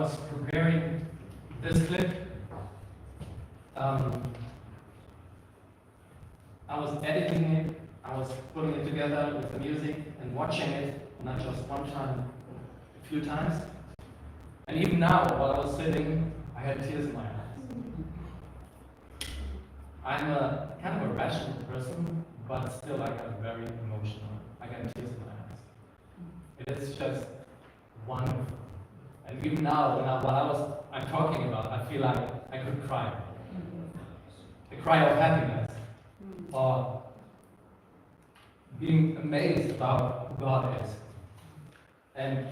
was preparing this clip, I was editing it, I was putting it together with the music and watching it, not just one time, a few times. And even now, while I was sitting, I had tears in my eyes. I'm a kind of a rational person, but still I got very emotional. I got tears in my eyes. It is just wonderful. And even now, while I'm talking about, I feel like I could cry. A cry of happiness, or being amazed about who God is. And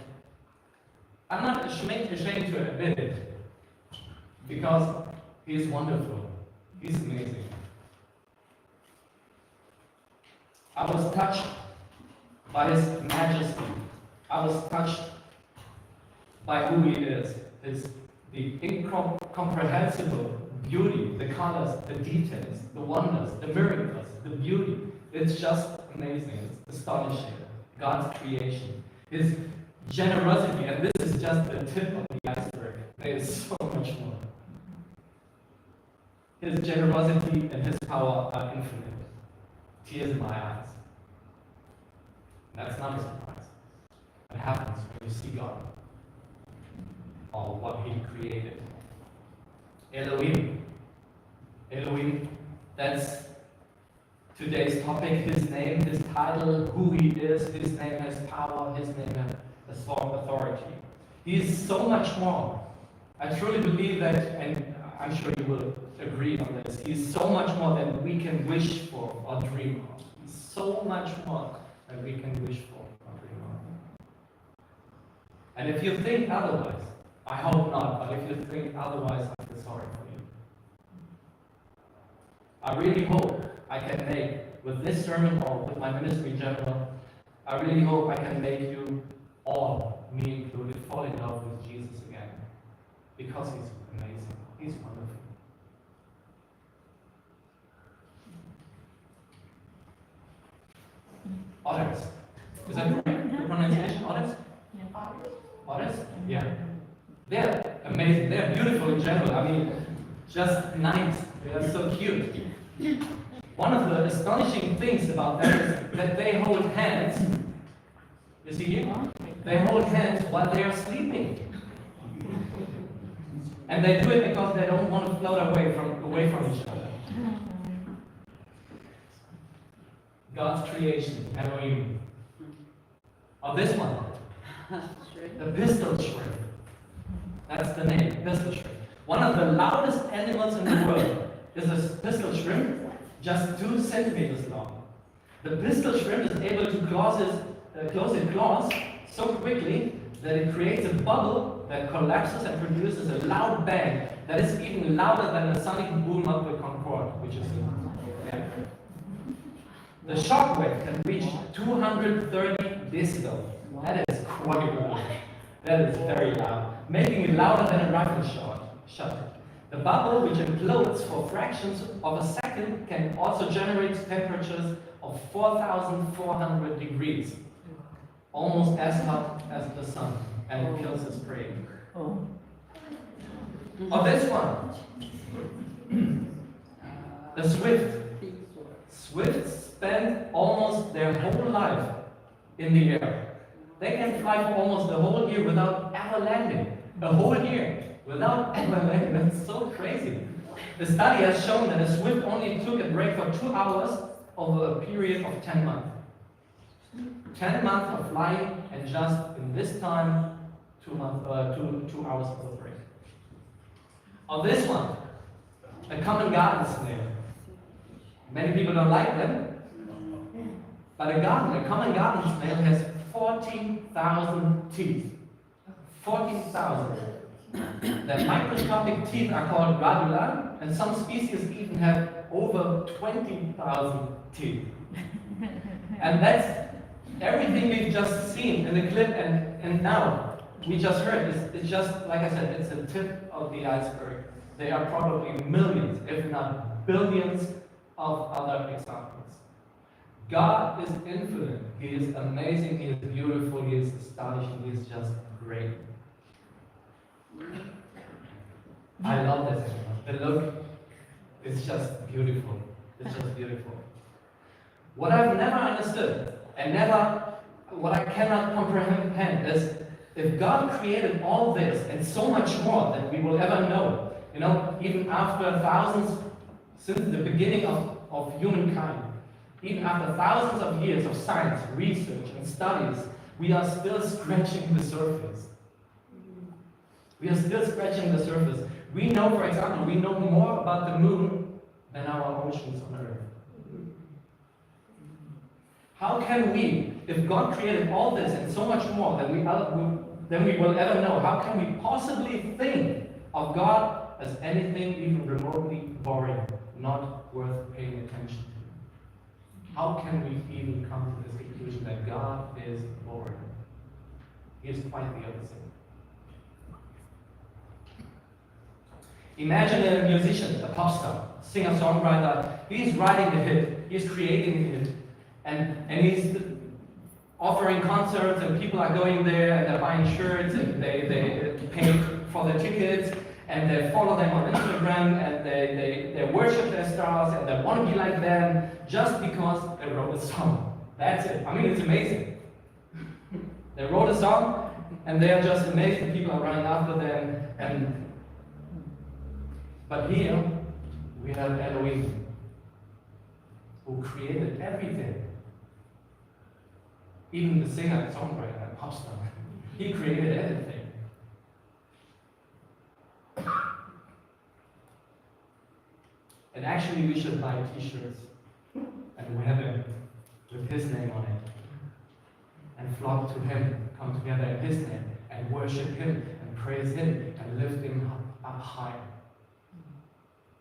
I'm not ashamed to admit it, because He is wonderful. He's amazing. I was touched by His majesty. I was touched by who He is. The incomprehensible beauty, the colors, the details, the wonders, the miracles, the beauty. It's just amazing. It's astonishing. God's creation. His generosity, and this is just the tip of the iceberg. There is so much more. His generosity and His power are infinite. Tears in my eyes. That's not a surprise. It happens when you see God, or what He created. Elohim. Elohim, that's today's topic. His name, His title, who He is. His name has power. His name has authority. He is so much more. I truly believe that, and I'm sure you will agree on this, He is so much more than we can wish for or dream of. He's so much more than we can wish for or dream of. And if you think otherwise, I hope not, but if you think otherwise, I feel sorry for you. I really hope I can make, with this sermon or with my ministry in general, I really hope I can make you all, me included, fall in love with Jesus again. Because He's amazing. He's wonderful. Others. Is that correct? The pronunciation? Others? Others? Yeah. They're amazing. They're beautiful in general. I mean, just nice. They are so cute. One of the astonishing things about them is that they hold hands. You see here? They hold hands while they are sleeping. And they do it because they don't want to float away from each other. God's creation, Elohim. Or this one, the pistol shrimp. That's the name, pistol shrimp. One of the loudest animals in the world is a pistol shrimp, just 2 centimeters long. The pistol shrimp is able to close its claws so quickly that it creates a bubble that collapses and produces a loud bang that is even louder than the sonic boom of the Concorde, which is the aircraft. The shockwave can reach 230 decibels. That is quite loud. That is very loud, making it louder than a rifle shot. The bubble, which implodes for fractions of a second, can also generate temperatures of 4,400 degrees, almost as hot as the sun, and it kills its prey. Or this one, the swift. Swifts spend almost their whole life in the air. They can fly for almost the whole year without ever landing. A whole year without ever landing. That's so crazy. The study has shown that a swift only took a break for 2 hours over a period of 10 months. 10 months of flying, and just in this time, 2 hours of a break. On this one, a common garden snail. Many people don't like them, but a common garden snail has 14,000 teeth. 14,000. Their microscopic teeth are called radula, and some species even have over 20,000 teeth. And that's everything we've just seen in the clip, and now we just heard. It's just, like I said, it's a tip of the iceberg. There are probably millions, if not billions, of other examples. God is infinite. He is amazing. He is beautiful. He is astonishing. He is just great. I love this animal. The look is just beautiful. It's just beautiful. What I've never understood and what I cannot comprehend is if God created all this and so much more than we will ever know, even after thousands, since the beginning of humankind, even after thousands of years of science, research, and studies, we are still scratching the surface. We are still scratching the surface. We know, for example, we know more about the moon than our oceans on Earth. How can we, if God created all this and so much more than we will ever know, how can we possibly think of God as anything even remotely boring, not worth paying attention to? How can we even come to this conclusion that God is boring? He is quite the opposite. Imagine a musician, a pop star, singer-songwriter. He's writing a hit, he's creating a hit, and he's offering concerts, and people are going there, and they're buying shirts, and they pay for their tickets, and they follow them on Instagram, and they worship their stars, and they want to be like them, just because they wrote a song. That's it. I mean, it's amazing. They wrote a song, and they are just amazed, and people are running after them, but here, we have Elohim, who created everything. Even the singer, songwriter, and pop star. He created everything. And actually, we should buy t-shirts and wear them with his name on it. And flock to him, come together in his name, and worship him, and praise him, and lift him up high.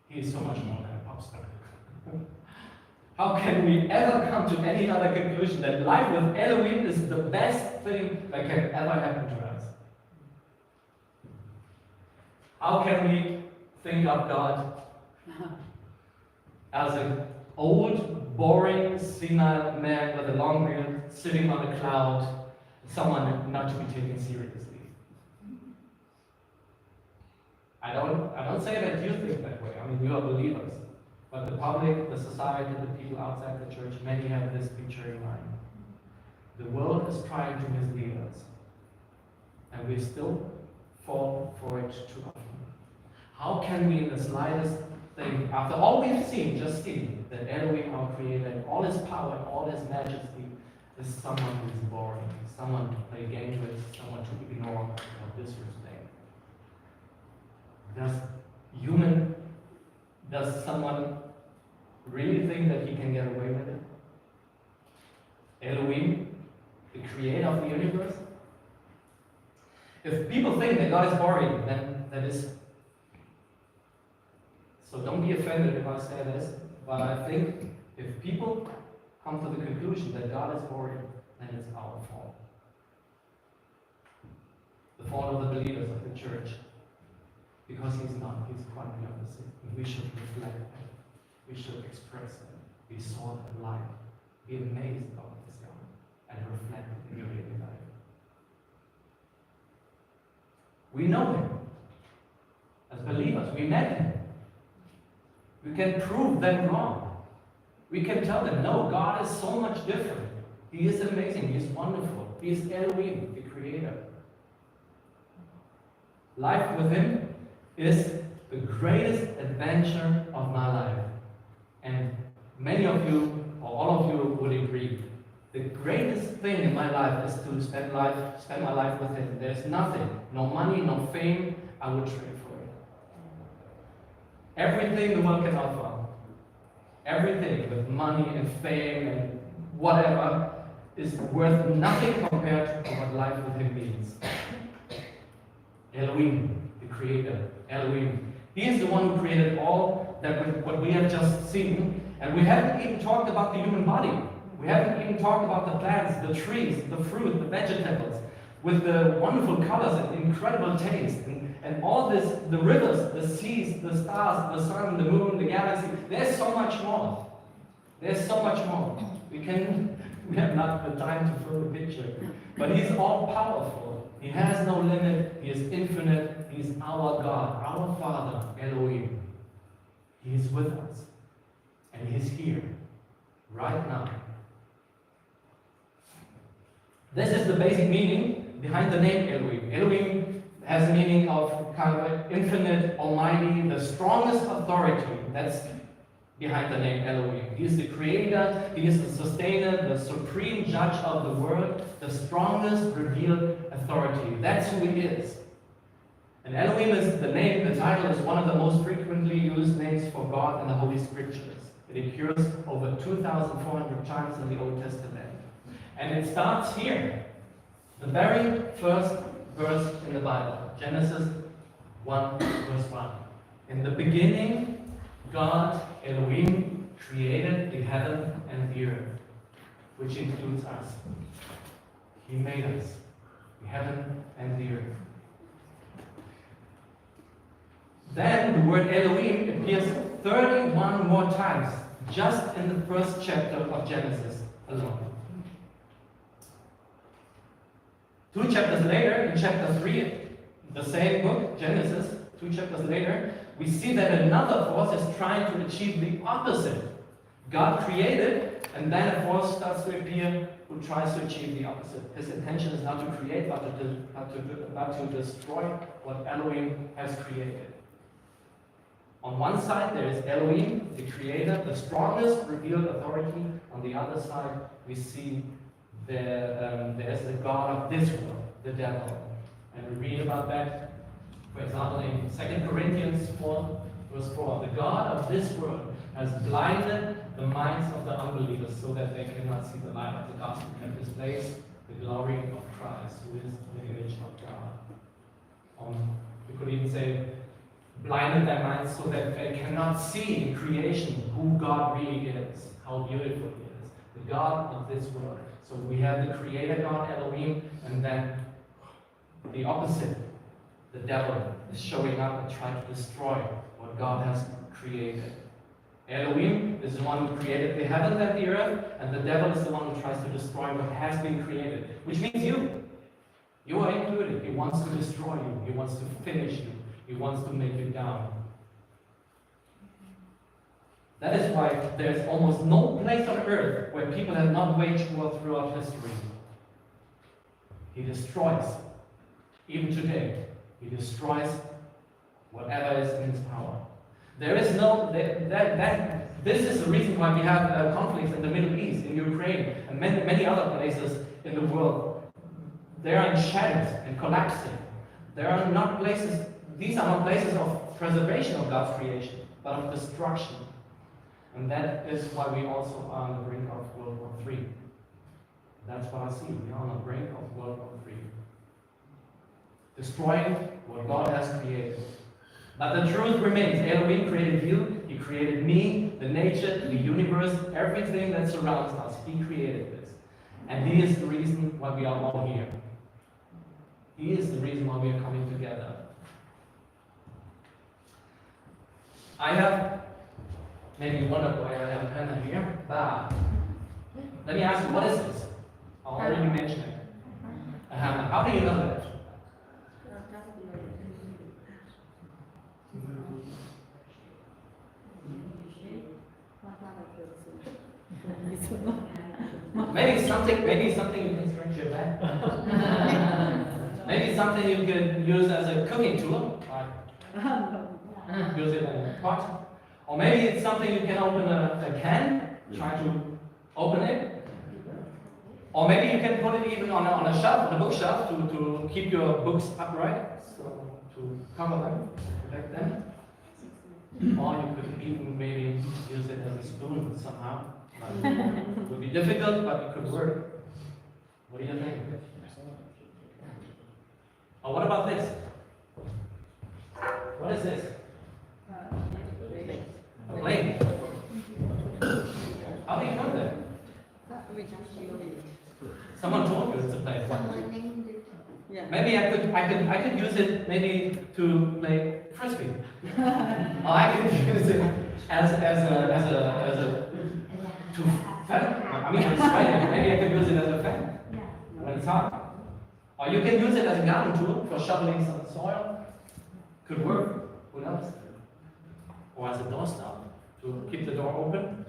He is so much more than a pop star. How can we ever come to any other conclusion that life with Elohim is the best thing that can ever happen to us? How can we think of God as an old, boring, senile man with a long beard sitting on a cloud, someone not to be taken seriously? I don't say that you think that way. I mean, you are believers. But the public, the society, the people outside the church, many have this picture in mind. The world is trying to mislead us. And we still fall for it too often. How can we, in the slightest thing, after all we've seen, just seen, that Elohim, our Creator, and all His power, all His majesty, is someone who is boring, someone to play games with, someone to ignore or disrespect? Does someone really think that he can get away with it? Elohim, the creator of the universe? If people think that God is boring, then that is... So don't be offended if I say this, but I think if people come to the conclusion that God is boring, then it's our fault. The fault of the believers of the church. Because he's not, he's quite the opposite. And we should reflect that. We should express it. Be salt and light. Be amazed about this God and reflect it in your daily life. We know him. As believers, we met him. We can prove them wrong. We can tell them, no, God is so much different. He is amazing. He is wonderful. He is Elohim, the Creator. Life with him is the greatest adventure of my life. And many of you, or all of you, would agree. The greatest thing in my life is to spend my life with him. There's nothing, no money, no fame, I would trade for it. Everything the world can offer, everything with money and fame and whatever, is worth nothing compared to what life with him means. Elohim, the Creator, Elohim. He is the one who created all what we have just seen. And we haven't even talked about the human body. We haven't even talked about the plants, the trees, the fruit, the vegetables, with the wonderful colors and incredible taste. And all this, the rivers, the seas, the stars, the sun, the moon, the galaxy. There's so much more. There's so much more. We have not the time to fill the picture. But he's all powerful. He has no limit. He is infinite. He is our God, our Father, Elohim. He is with us. And He is here, right now. This is the basic meaning behind the name Elohim. Elohim has a meaning of kind of infinite, almighty, the strongest authority. That's behind the name Elohim. He is the creator, He is the sustainer, the supreme judge of the world, the strongest revealed authority. That's who He is. And Elohim is the name, the title is one of the most frequently used names for God in the Holy Scriptures. It occurs over 2,400 times in the Old Testament. And it starts here, the very first verse in the Bible, Genesis 1, verse 1. In the beginning, God, Elohim, created the heaven and the earth, which includes us. He made us, the heaven and the earth. Then the word Elohim appears 31 more times, just in the first chapter of Genesis alone. 2 chapters later, in chapter 3, the same book, Genesis, 2 chapters later, we see that another force is trying to achieve the opposite. God created, and then a force starts to appear who tries to achieve the opposite. His intention is not to create, but to destroy what Elohim has created. On one side, there is Elohim, the creator, the strongest revealed authority. On the other side, we see there's the God of this world, the devil. And we read about that, for example, in 2 Corinthians 4, verse 4. The God of this world has blinded the minds of the unbelievers so that they cannot see the light of the gospel and displays the glory of Christ, who is the image of God. We could even say, blinded their minds so that they cannot see in creation who God really is, how beautiful He is, the God of this world. So we have the creator God, Elohim, and then the opposite, the devil, is showing up and trying to destroy what God has created. Elohim is the one who created the heavens and the earth, and the devil is the one who tries to destroy what has been created, which means you. You are included. He wants to destroy you. He wants to finish you. He wants to make you down. That is why there's almost no place on earth where people have not waged war throughout history. He destroys. Even today, He destroys whatever is in His power. There is no, this is the reason why we have conflicts in the Middle East, in Ukraine, and many other places in the world. They are in shadows and collapsing. There are not places, these are not places of preservation of God's creation, but of destruction. And that is why we also are on the brink of World War III. That's what I see. We are on the brink of World War III. Destroying what God has created. But the truth remains. Elohim created you, He created me, the nature, the universe, everything that surrounds us. He created this. And He is the reason why we are all here. He is the reason why we are coming together. I have, maybe you wonder why I have a pen here, but let me ask you, what is this? I already mentioned it. How do you know that? Maybe something you can stretch your back. Maybe something you can use as a cooking tool. Use it in a pot. Or maybe it's something you can open a can, try to open it. Or maybe you can put it even on a shelf, on a bookshelf, to keep your books upright, so to cover them, protect them. Or you could even maybe use it as a spoon somehow. It would be difficult, but it could work. What do you think? Or what about this? What is this? A plane. How do you know that? Someone told you it's a plane. Yeah. Maybe I could use it maybe to play frisbee. Or I could use it as a to fan. I mean, it's raining. Maybe I could use it as a fan when it's hot. Or you can use it as a garden tool for shoveling some soil. Could work, who knows? Or as a doorstop to keep the door open.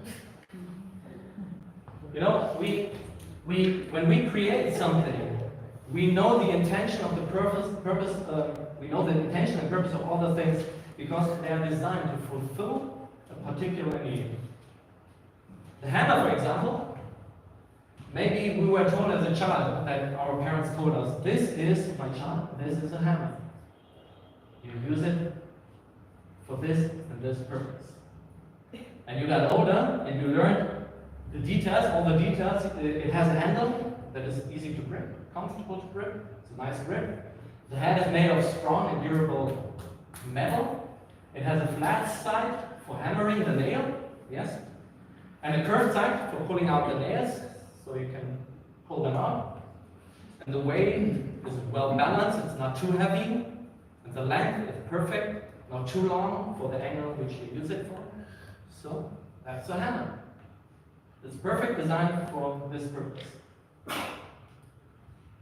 You know, when we create something, we know the intention of the purpose. We know the intention and purpose of all the things because they are designed to fulfill a particular need. The hammer, for example, maybe we were told as a child that our parents told us, "This is my child. This is a hammer. You use it for this and this purpose." And you got older and you learned the details, all the details. It has a handle that is easy to grip, comfortable to grip. It's a nice grip. The head is made of strong and durable metal. It has a flat side for hammering the nail, yes, and a curved side for pulling out the nails, so you can pull them out. And the weight is well balanced. It's not too heavy. And the length is perfect, not too long for the angle which you use it for. So that's a hammer. It's perfect design for this purpose.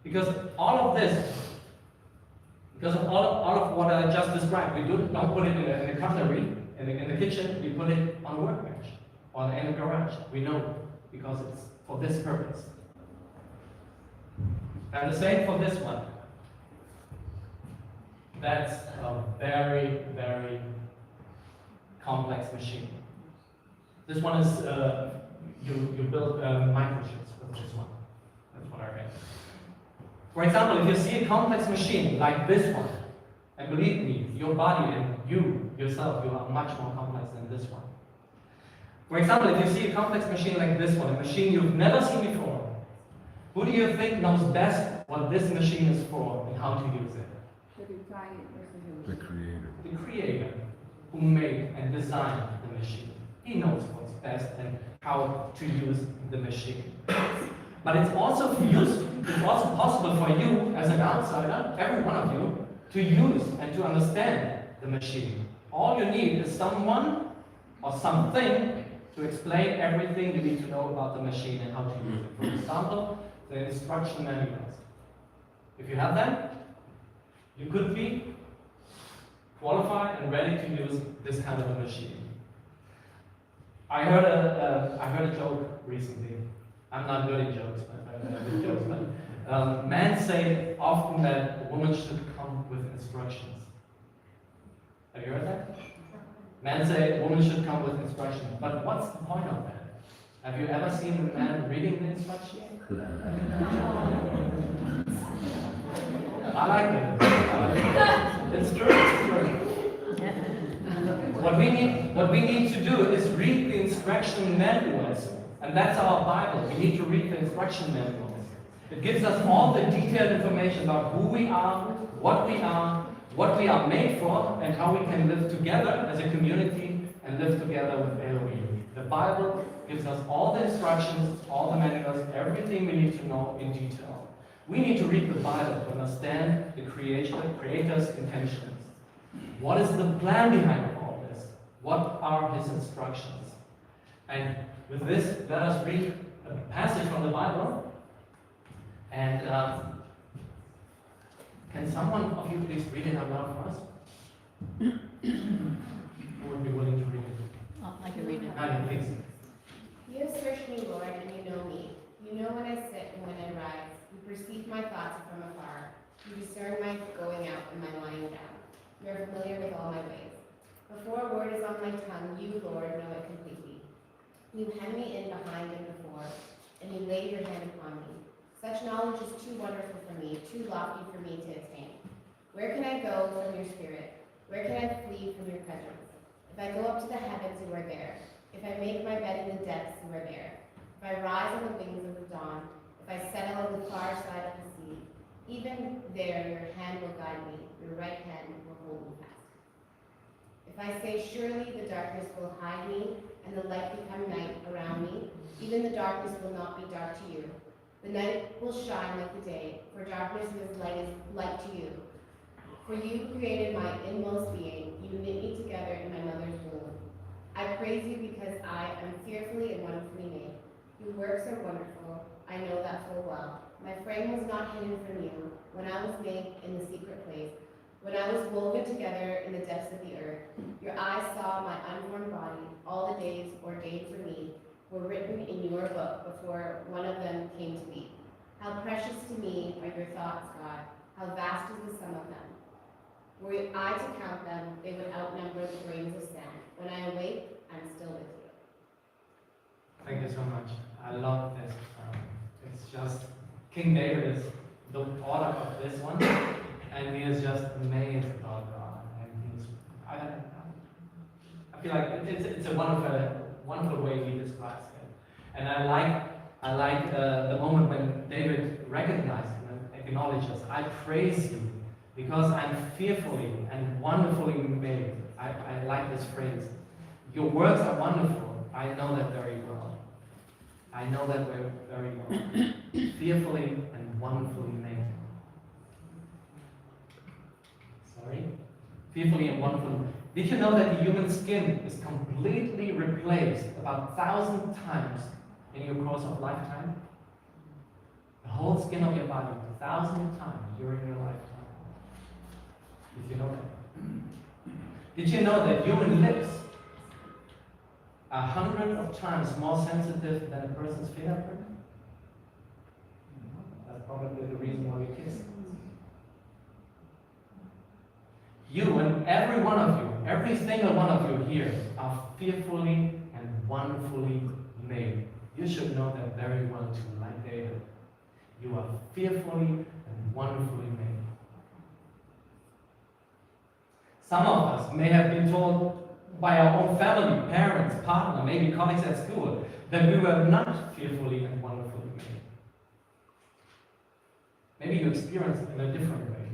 Because all of this, because of all of what I just described, we don't put it in a cutlery, in the kitchen, we put it on a workbench or in a garage. We know because it's for this purpose. And the same for this one. That's a very, very complex machine. This one is, you build microchips with this one. That's what I read. For example, if you see a complex machine like this one, and believe me, your body and you yourself, you are much more complex than this one. For example, if you see a complex machine like this one, a machine you've never seen before, who do you think knows best what this machine is for and how to use it? The creator. The creator who made and designed the machine. He knows what's best and how to use the machine. But it's also possible for you as an outsider, every one of you, to use and to understand the machine. All you need is someone or something to explain everything you need to know about the machine and how to use it. For example, the instruction manuals. If you have that, you could be qualified and ready to use this kind of a machine. I heard a joke recently. I'm not good at jokes, but men say often that a woman should come with instructions. Have you heard that? Men say a woman should come with instructions. But what's the point of that? Have you ever seen a man reading the instructions? I like it. It's true. It's true. What we need to do is read the instruction manuals, and that's our Bible. We need to read the instruction manuals. It gives us all the detailed information about who we are, what we are made for, and how we can live together as a community and live together with Elohim. The Bible gives us all the instructions, all the manuals, everything we need to know in detail. We need to read the Bible to understand the Creator's intentions. What is the plan behind all this? What are His instructions? And with this, let us read a passage from the Bible. And can someone of you please read it out loud for us? Who would be willing to read it? Oh, I can read it. Annie, please. You have searched me, Lord, and you know me. You know when I sit and when I rise. You perceive my thoughts from afar. You discern my going out and my lying down. You are familiar with all my ways. Before a word is on my tongue, you, Lord, know it completely. You hem me in behind and before, and you lay your hand upon me. Such knowledge is too wonderful for me, too lofty for me to attain. Where can I go from your spirit? Where can I flee from your presence? If I go up to the heavens, you are there. If I make my bed in the depths, you are there. If I rise on the wings of the dawn, if I settle on the far side of the sea, even there your hand will guide me, your right hand will hold me fast. If I say, surely the darkness will hide me, and the light become night around me, even the darkness will not be dark to you. The night will shine like the day, for darkness is light to you. For you created my inmost being, you knit me together in my mother's womb. I praise you because I am fearfully and wonderfully made. Your works are wonderful, I know that full well. well. My frame was not hidden from you when I was made in the secret place, when I was woven together in the depths of the earth. Your eyes saw my unborn body. All the days ordained for me were written in your book before one of them came to be. How precious to me are your thoughts, God. How vast is the sum of them. Were I to count them, they would outnumber the grains of sand. When I awake, I'm still with you. Thank you so much. I love this. It's just, King David is the author of this one, and he is just amazed about God. And I feel like it's a wonderful way he describes it. And I like the moment when David recognizes and acknowledges, I praise you because I'm fearfully and wonderfully made. I like this phrase. Your works are wonderful. I know that very well. I know that very well. Fearfully and wonderfully made. Sorry? Fearfully and wonderfully. Did you know that the human skin is completely replaced about 1,000 times in your course of lifetime? The whole skin of your body, 1,000 times during your lifetime. Did you know that? Did you know that human lips are 100 of times more sensitive than a person's fingerprint? That's probably the reason why we kiss. You and every one of you, every single one of you here, are fearfully and wonderfully made. You should know that very well too, like David. You are fearfully and wonderfully made. Some of us may have been told by our own family, parents, partner, maybe colleagues at school, that we were not fearfully and wonderfully made. Maybe you experienced it in a different way.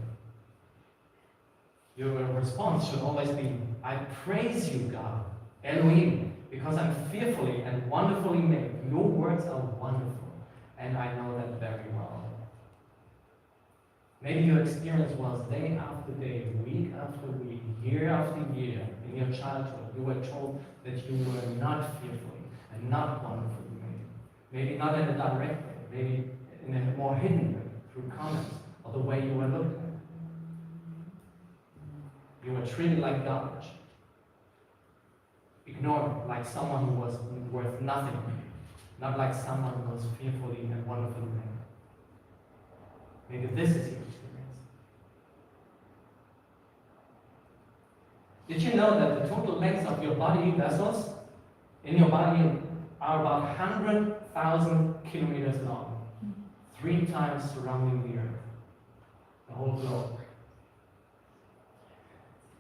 Your response should always be, I praise you, God, Elohim, because I'm fearfully and wonderfully made. Your words are wonderful, and I know that very well. Maybe your experience was day after day, week after week, year after year, in your childhood, you were told that you were not fearfully and not wonderfully made. Maybe not in a direct way, maybe in a more hidden way, through comments or the way you were looked at. You were treated like garbage, ignored like someone who was worth nothing, not like someone who was fearfully and wonderfully made. Maybe this is your experience. Did you know that the total length of your body vessels in your body are about 100,000 kilometers long, 3 times surrounding the Earth, the whole globe?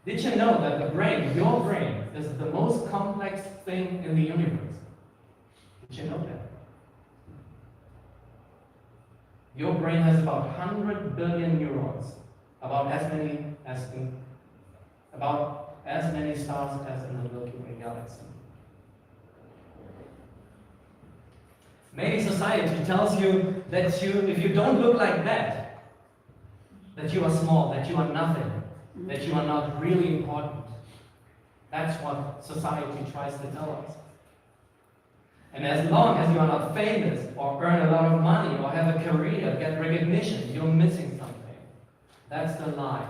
Did you know that the brain, your brain, is the most complex thing in the universe? Did you know that? Your brain has about 100 billion neurons, about as many stars as in the Milky Way galaxy. Maybe society tells you that if you don't look like that you are small, that you are nothing, that you are not really important. That's what society tries to tell us. And as long as you are not famous, or earn a lot of money, or have a career, get recognition, you're missing something. That's the lie.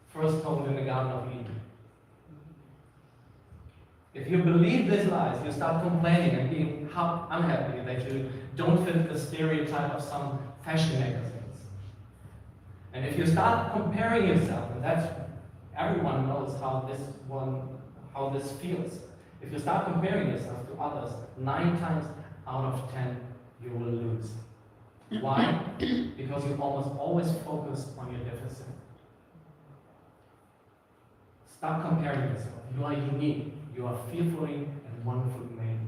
First told in the Garden of Eden. If you believe these lies, you start complaining and being unhappy that you don't fit the stereotype of some fashion magazines. And if you start comparing yourself, and that's, everyone knows how this feels. If you start comparing yourself to others, 9 times out of 10, you will lose. Why? Because you almost always focus on your deficit. Stop comparing yourself. You are unique. You are fearfully and wonderfully made.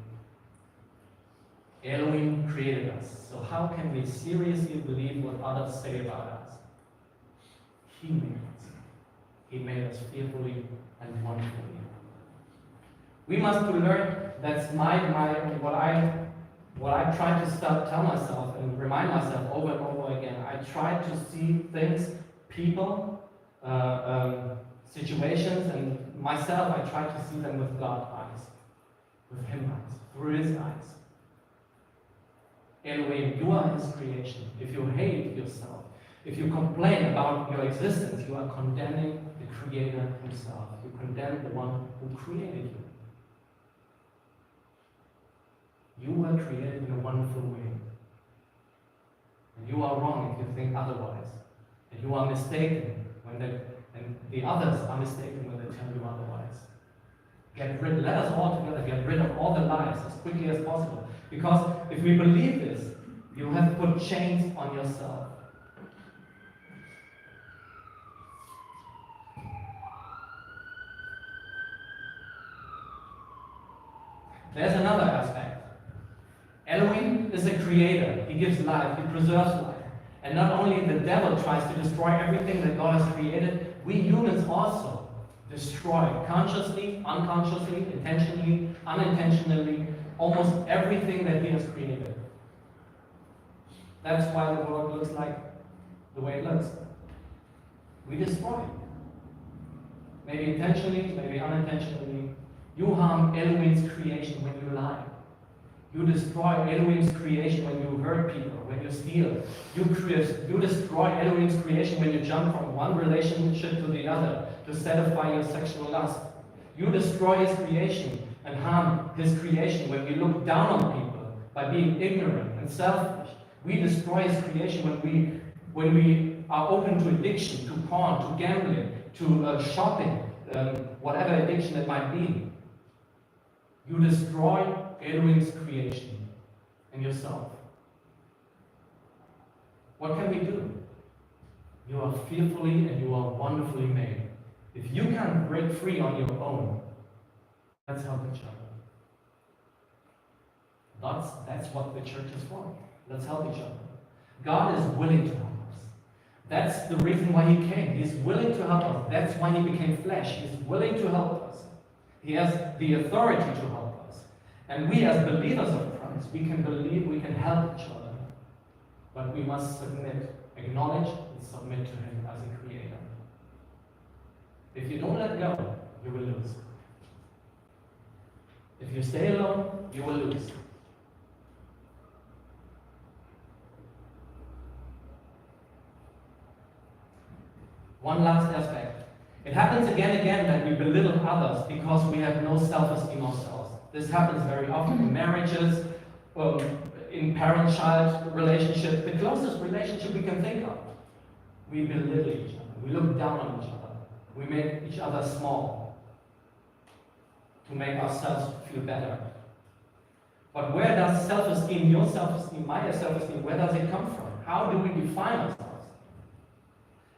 Elohim created us. So how can we seriously believe what others say about us? He made us. He made us fearfully and wonderfully. We must learn. That's what I try to tell myself and remind myself over and over again. I try to see things, people, situations, and myself. I try to see them with God's eyes, with Him eyes, through His eyes. Elohim, you are his creation. If you hate yourself, if you complain about your existence, you are condemning the Creator himself. You condemn the one who created you. You were created in a wonderful way. And you are wrong if you think otherwise. And you are mistaken and the others are mistaken when they tell you otherwise. Let us all together get rid of all the lies as quickly as possible. Because if we believe this, you have put chains on yourself. There's another aspect. Elohim is a creator. He gives life, he preserves life. And not only the devil tries to destroy everything that God has created, we humans also destroy consciously, unconsciously, intentionally, unintentionally, almost everything that he has created. That's why the world looks like the way it looks. We destroy. Maybe intentionally, maybe unintentionally. You harm Elohim's creation when you lie. You destroy Elohim's creation when you hurt people, when you steal. You destroy Elohim's creation when you jump from one relationship to the other to satisfy your sexual lust. You destroy his creation and harm his creation when we look down on people by being ignorant and selfish. We destroy his creation when we are open to addiction, to porn, to gambling, to shopping, whatever addiction it might be. You destroy Elohim's creation and yourself. What can we do? You are fearfully and you are wonderfully made. If you can break free on your own, let's help each other. That's what the church is for. Let's help each other. God is willing to help us. That's the reason why he came. He's willing to help us. That's why he became flesh. He's willing to help us. He has the authority to help us. And we as believers of Christ, we can believe, we can help each other. But we must submit, acknowledge, and submit to him as a creator. If you don't let go, you will lose. If you stay alone, you will lose. One last aspect. It happens again and again that we belittle others because we have no self-esteem ourselves. This happens very often in marriages, in parent-child relationships, the closest relationship we can think of. We belittle each other. We look down on each other. We make each other small to make ourselves feel better. But where does self-esteem, your self-esteem, my self-esteem, where does it come from? How do we define ourselves?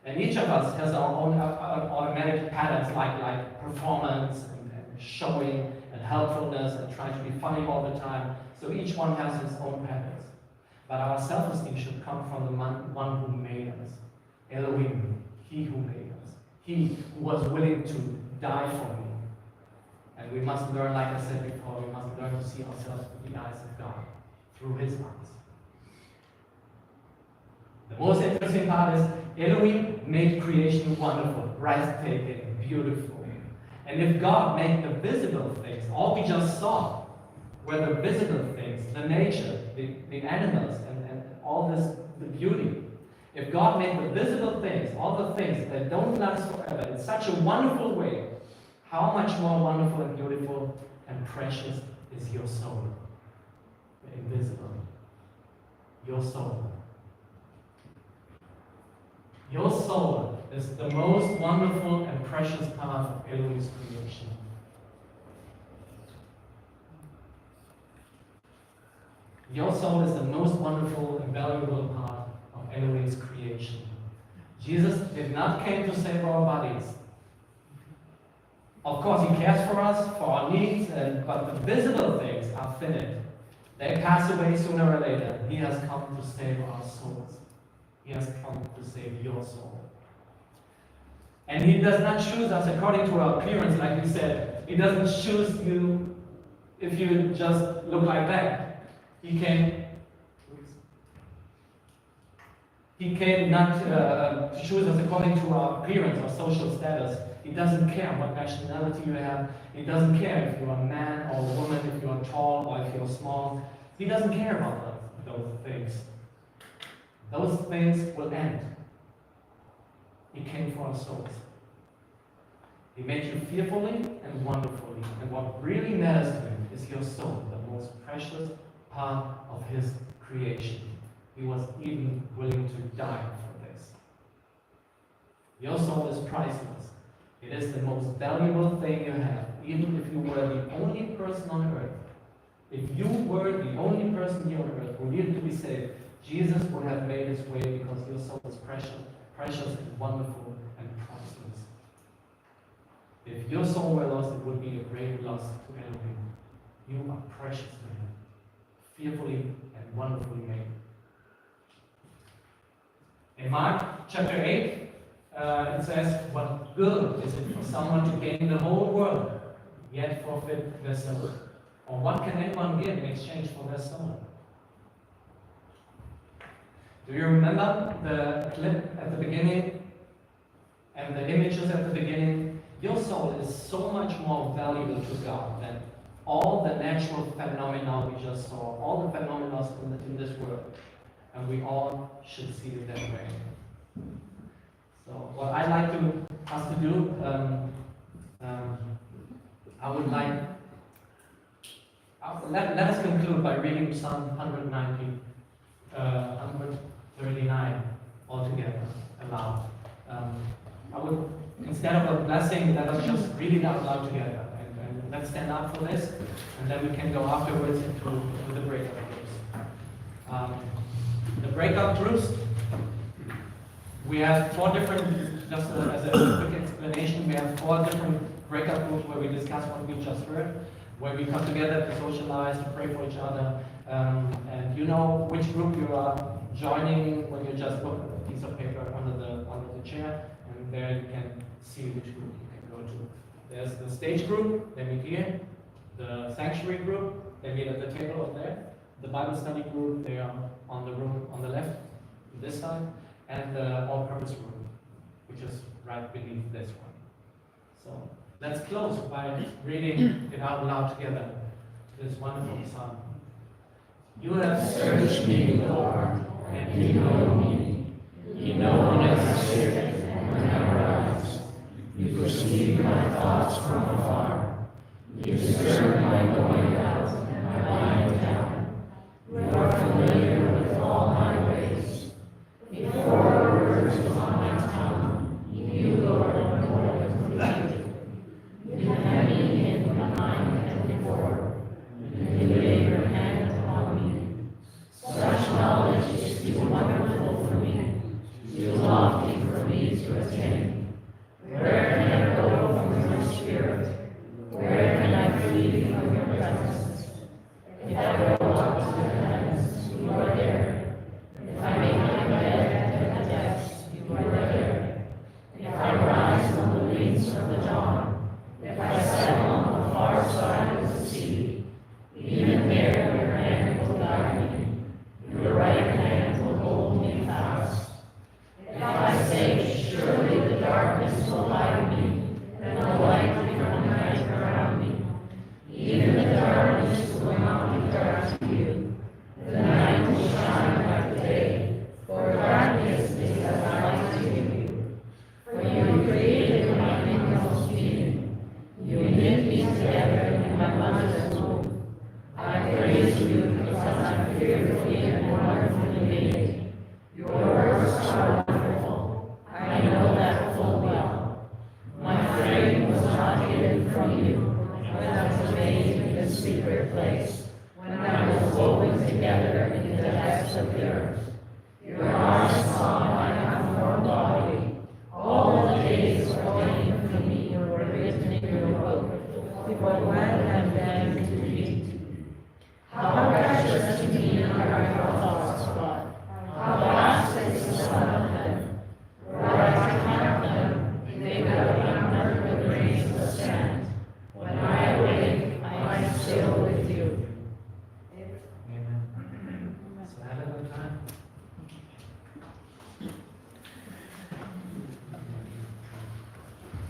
And each of us has our own automatic patterns like performance and showing and helpfulness and trying to be funny all the time. So each one has his own patterns. But our self-esteem should come from the one who made us. Elohim, he who made us. He who was willing to die for me. And we must learn, like I said before, we must learn to see ourselves through the eyes of God, through his eyes. The most interesting part is Elohim made creation wonderful, breathtaking, beautiful. And if God made the visible things, all we just saw were the visible things, the nature, the animals, and all this, the beauty. If God made the visible things, all the things that don't last forever, in such a wonderful way, how much more wonderful and beautiful and precious is your soul? The invisible. Your soul. Your soul is the most wonderful and precious part of Elohim's creation. Your soul is the most wonderful and valuable part of Elohim's creation. Jesus did not come to save our bodies. Of course, he cares for us, for our needs, but the visible things are finite. They pass away sooner or later. He has come to save our souls. He has come to save your soul. And he does not choose us according to our appearance, like we said. He doesn't choose you if you just look like that. He came not to choose us according to our appearance or social status. He doesn't care what nationality you have. He doesn't care if you're a man or a woman, if you're tall or if you're small. He doesn't care about those things. Those things will end. He came for our souls. He made you fearfully and wonderfully. And what really matters to him is your soul, the most precious part of his creation. He was even willing to die for this. Your soul is priceless. It is the most valuable thing you have. Even if you were the only person on earth, if you were the only person here on earth who needed to be saved, Jesus would have made his way because your soul is precious and wonderful and priceless. If your soul were lost, it would be a great loss to Elohim. You are precious to him, fearfully and wonderfully made. In Mark chapter 8, it says, what good is it for someone to gain the whole world, yet forfeit their soul? Or what can anyone give in exchange for their soul? Do you remember the clip at the beginning and the images at the beginning? Your soul is so much more valuable to God than all the natural phenomena we just saw, all the phenomena in this world. And we all should see it that way. So what I'd like us to do, I would like, let us conclude by reading Psalm 139 altogether aloud. I would, instead of a blessing, let us just read it out loud together. And let's stand up for this, and then we can go afterwards into the breakout groups. The breakout groups, we have 4 different, just as a quick explanation, we have 4 different breakout groups where we discuss what we just heard, where we come together to socialize, to pray for each other, and you know which group you are joining when you just put a piece of paper under the chair, and there you can see which group you can go to. There's the stage group, they meet here. The sanctuary group, they meet at the table over there. The Bible study group, they are on the room on the left, this side, and the all-purpose room, which is right beneath this one. So let's close by reading it out loud together. This wonderful psalm. You have searched me, Lord, and you know me. You know when I sit and when I rise. You perceive my thoughts from afar. You discern my going out and my lying down. You are familiar with all my ways. Before a word is on my tongue, you, Lord, know it completely. You have me in behind and before, and you lay your hand upon me. Such knowledge is too wonderful for me, too lofty for me to attain. Where can I go from your spirit? Where can I flee from your presence? If I go up to the heavens, you are there. If I make my bed in the depths, you are there. If I rise on the wings of the dawn, if I settle on the far side of the sea, even there your hand will guide me, your right hand will hold me fast. If I say, surely the darkness will hide me, and the light become night around me, even the darkness will not be dark to you. The night will shine like the day, for darkness is as light to you. For you created my inmost being. You knit me together in my mother's womb. I praise you because I'm fearfully and wonderfully made. Your works are wonderful. I know that full well. My frame was not hidden from you when I was made in the secret place, when I was woven together in the depths of the earth. Your eyes saw my unformed body. All the days ordained for me were written in your book, before when and then to be